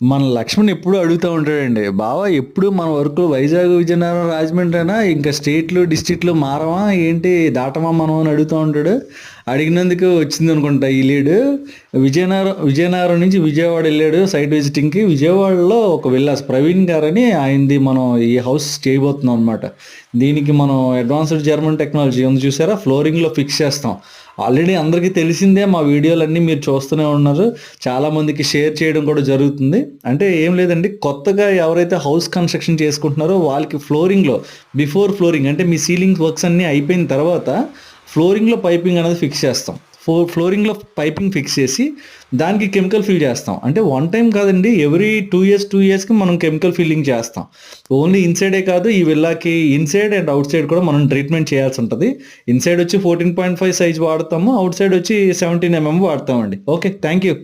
మన లక్ష్మణ్ ఎప్పుడు అడుగుతూ ఉంటాడండి. బావ ఎప్పుడు మన వర్క్ వైజాగ్, విజయనగరం, రాజమండ్రేనా ఇంకా స్టేట్లు, డిస్ట్రిక్ట్‌లు మారమా ఏంటి దాటమా మనం అని అడుగుతా ఉంటాడు. అడిగినందుకు వచ్చిందనుకుంటా ఈ లీడ్. విజయనగరం నుంచి విజయవాడ వెళ్ళాడు సైట్ విజిటింగ్‌కి. విజయవాడలో ఒక విల్లాస్ ప్రవీణ్ గారని ఆయనది మనం ఈ హౌస్ చేయబోతున్నాం అనమాట. దీనికి మనం అడ్వాన్స్డ్ జర్మన్ టెక్నాలజీ ఉంది చూసారా? ఫ్లోరింగ్‌లో ఫిక్స్ చేస్తాం. ఆల్రెడీ అందరికీ తెలిసిందే, మా వీడియోలన్నీ మీరు చూస్తూనే ఉన్నారు. చాలామందికి షేర్ చేయడం కూడా జరుగుతుంది. అంటే ఏం లేదండి, కొత్తగా ఎవరైతే హౌస్ కన్స్ట్రక్షన్ చేసుకుంటున్నారో వాళ్ళకి ఫ్లోరింగ్‌లో బిఫోర్ ఫ్లోరింగ్ అంటే మీ సీలింగ్ వర్క్స్ అన్నీ అయిపోయిన తర్వాత ఫ్లోరింగ్‌లో పైపింగ్ అనేది ఫిక్స్ చేస్తాం. ఫ్లోరింగ్‌లో పైపింగ్ ఫిక్స్ చేసి దానికి కెమికల్ ఫిల్ చేస్తాం. అంటే వన్ టైమ్ కాదండి, ఎవ్రీ 2 ఇయర్స్‌కి మనం కెమికల్ ఫిల్లింగ్ చేస్తాం. ఓన్లీ ఇన్‌సైడే కాదు, ఈ విల్లాకి ఇన్‌సైడ్ అండ్ ఔట్ సైడ్ కూడా మనం ట్రీట్మెంట్ చేయాల్సి ఉంటది. ఇన్‌సైడ్ వచ్చి 14.5 సైజ్ వాడతాము. ఔట్ సైడ్ వచ్చి 17 వాడతామండి. ఓకే. Thank you.